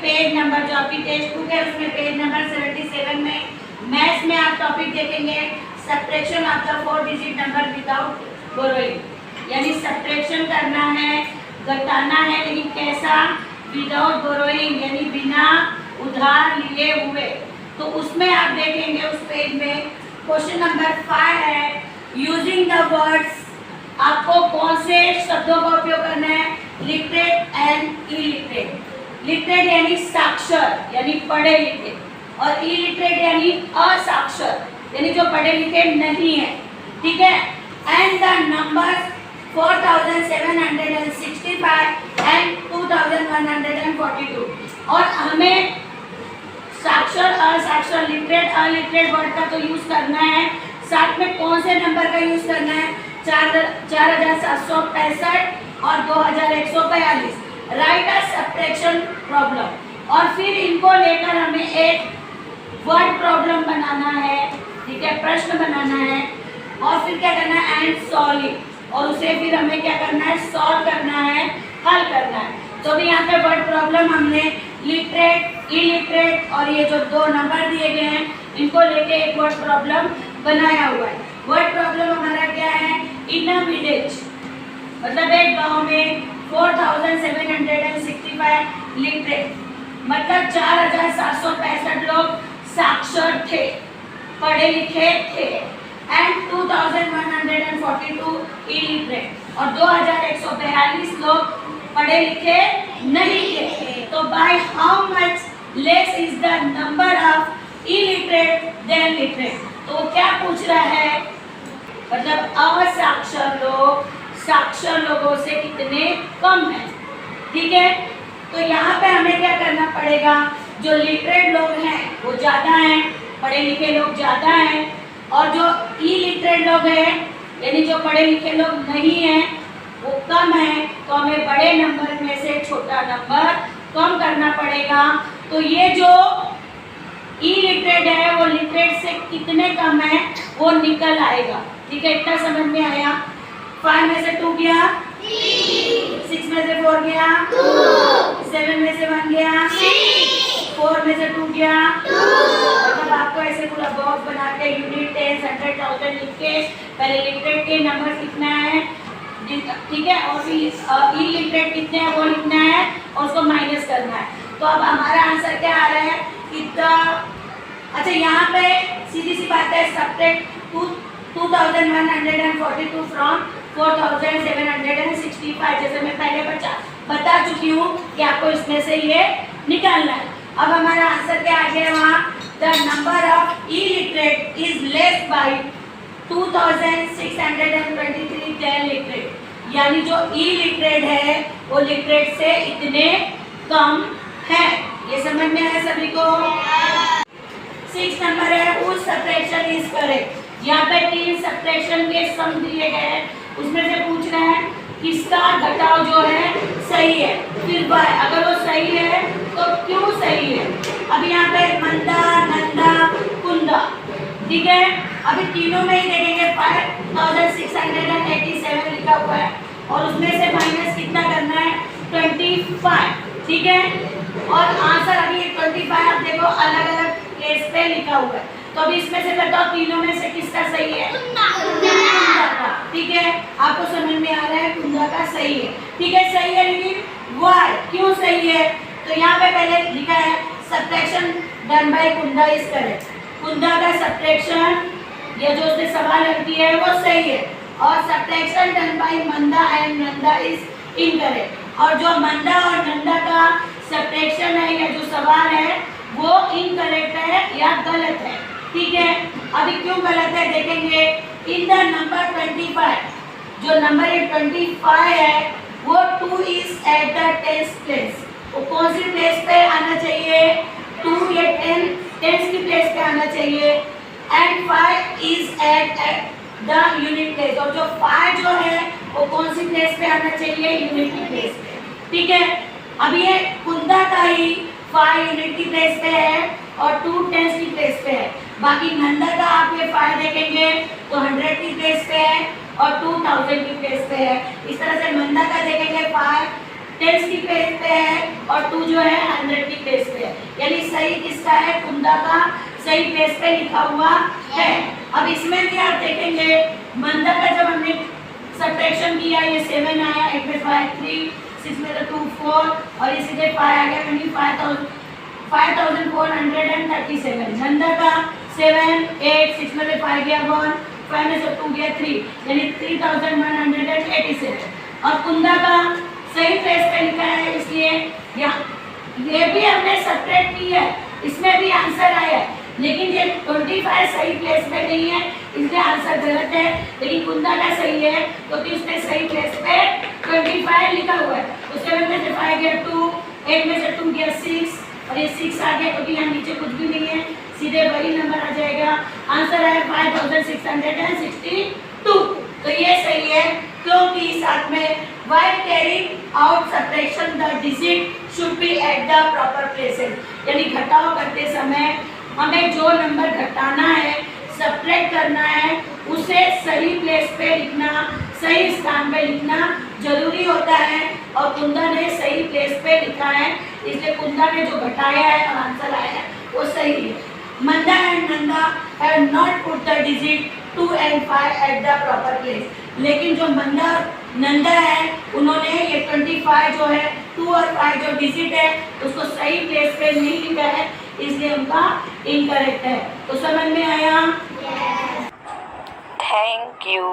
Page number जो आपकी text book है उसमें पेज नंबर 77 में मैथ्स में आप टॉपिक देखेंगे subtraction of the 4 digit number without borrowing, यानी सब्ट्रैक्शन करना है, घटाना है, लेकिन कैसा? विदाउट बोरोइंग, यानी बिना उधार लिए हुए। तो उसमें आप देखेंगे उस पेज में क्वेश्चन नंबर 5 है, यूजिंग द वर्ड्स, आपको कौन से शब्दों का उपयोग करना है? Literate and illiterate. लिटरेट यानी साक्षर यानी पढ़े लिखे, और इलिटरेट यानी असाक्षर यानी जो पढ़े लिखे नहीं है, ठीक है। एंड द नंबर्स 4765 एंड 2142, और हमें साक्षर असाक्षर लिटरेट अलिटरेट वर्ड का तो यूज करना है, साथ में कौन से नंबर का यूज करना है? 4765 और 2142। राइट अ सब्ट्रैक्शन प्रॉब्लम, और फिर इनको लेकर हमें एक वर्ड प्रॉब्लम बनाना है, ठीक है, प्रश्न बनाना है, और फिर क्या करना है? एंड सॉल्व इट, और उसे फिर हमें क्या करना है? सॉल्व करना है, हल करना है। तो भी यहाँ पे वर्ड प्रॉब्लम हमने लिटरेट इलिटरेट और ये जो दो नंबर दिए गए हैं इनको लेके एक वर्ड प्रॉब्लम बनाया हुआ है। वर्ड प्रॉब्लम हमारा क्या है? इन अ विलेज, मतलब एक गांव में 4765 लिटरेट, मतलब 4765 लोग साक्षर थे, पढ़े लिखे थे, एंड 2142 इलिटरेट, और 2142 लोग पढ़े लिखे नहीं थे। तो by how much less is the number of illiterate than literate? तो क्या पूछ रहा है? मतलब असाक्षर लोग साक्षर लोगों से कितने कम है, ठीक है। तो यहाँ पे हमें क्या करना पड़ेगा? जो लिटरेट लोग हैं वो ज़्यादा हैं, पढ़े लिखे लोग ज़्यादा हैं, और जो इलिटरेट लोग हैं यानी जो पढ़े लिखे लोग नहीं हैं वो कम है। तो हमें बड़े नंबर में से छोटा नंबर कम करना पड़ेगा। तो ये जो इलिटरेट है वो लिटरेट से कितने कम है वो निकल आएगा, ठीक है। इतना समझ में आया? 5 में से 2 गया, 6 में से 4 गया, 7 में से 1 गया, 4 में से 2 गया। मतलब आपको ऐसे पूरा बॉक्स बना के यूनिट 10 100 1000 लिख के पहले लिटरेट के नंबर लिखना है, ठीक है, और फिर इलिटरेट कितने हैं वो लिखना है और उसको माइनस करना है। तो अब हमारा आंसर क्या आ रहा है? कितना? अच्छा, यहाँ पे सीधी सी बात है, सब्ट्रैक्ट 2142 फ्रॉम 4765, जैसे मैं पहले बता चुकी हूँ कि आपको इसमें से ये निकालना है। अब हमारा आंसर क्या आ गया वहाँ? The number of illiterate is less by 2623 than literate, यानी जो इलिटरेट है वो लिटरेट से इतने कम है। ये समझ में आया सभी को? 6 नंबर है, उस सब्ट्रैक्शन इज करेक्ट। यहाँ पे 3 सब्ट्रैक्शन के सम दिए गए हैं, उसमें से पूछ रहे हैं किसका घटाव जो है सही है, फिर बाय अगर वो सही है तो क्यों सही है। अब यहाँ पे मंदा नंदा कुंदा, ठीक है। अभी तीनों में ही देखेंगे 5687 लिखा हुआ है, और उसमें से माइनस कितना करना है? 25, ठीक है। और आंसर अभी 25 आप देखो अलग अलग प्लेस पे लिखा हुआ है। तो अभी इसमें से बताओ तीनों में से किसका सही है? कुंदा का, ठीक है। आपको समझ में आ रहा है कुंदा का सही है, ठीक है, सही है। लेकिन वाई क्यों सही है? तो यहाँ पे पहले लिखा है subtraction done by Kunda is correct. Kunda का सब्ट्रैक्शन ये जो उसने सवाल रखी है वो सही है, और subtraction done bye Manda and Nanda is incorrect. और जो मंदा और नंदा का सब्ट्रैक्शन है या जो सवाल है वो इनकरेक्ट है या गलत है, ठीक है। अभी क्यों गलत है देखेंगे। इन द नंबर 25, जो नंबर 25 है वो 2 is at the 10th place. वो कौन सी प्लेस पे आना चाहिए? 2 या 10th की प्लेस पे आना चाहिए। And 5 is at the unit place, और जो 5 जो है वो कौन सी प्लेस पे आना चाहिए? यूनिट की प्लेस पे, ठीक है। अब ये कुंदा का ही 5 यूनिट की प्लेस पे है और 2 10th की प्लेस पे है। बाकी नंदा का आप ये 5 देखेंगे तो 100 की प्लेस पे है और 2000 की प्लेस पे है। इस तरह से मंदा का देखेंगे 5 टेंस की पेज पे है और 2 जो है 100 की पेज पे है, यानी सही किसका है, कुंदा का सही पेज पे लिखा हुआ है। अब इसमें भी आप देखेंगे मंदा का जब हमने सब्ट्रैक्शन किया, ये 7 आया, 8 में 5 3, 6 में 2 4 और इसी से 5 आ गया, यानी 5437। नंदा का 7 8, 6 में से 5 गया 1, 5 में से 2 गया 3, यानी 3187। और कुंदा का सही प्लेस पे लिखा है, इसलिए ये भी हमने सब्ट्रैक्ट की है, इसमें भी आंसर आया है, लेकिन ये 25 सही प्लेस पे नहीं है, इसलिए आंसर गलत है। लेकिन कुंदा का सही है क्योंकि उसने सही प्लेस पे 25 लिखा हुआ है। तो 7 में से 5 गया 2, 8 में से 2 गया 6 और ये 6 आ गया क्योंकि यहाँ नीचे कुछ भी नहीं है, सीधे वही नंबर आ जाएगा। आंसर है 5662। तो ये सही है क्योंकि साथ में while carrying out subtraction the digit should be at the proper places, यानी घटाव करते समय हमें जो नंबर घटाना है, सब्ट्रैक्ट करना है, उसे सही प्लेस पे लिखना, सही स्थान पे लिखना जरूरी होता है। और कुंदा ने सही प्लेस पे लिखा है, इसलिए कुंदा ने जो घटाया है और आंसर आया है वो सही है। Manda and Nanda have not put the digit 2 and 5 at the proper place, लेकिन जो मंदा नंदा है उन्होंने ये 25 जो है 2 और 5 जो डिजिट है उसको सही प्लेस पे नहीं लिखा है, इसलिए उनका इनकरेक्ट है। तो समझ में आया? Thank you.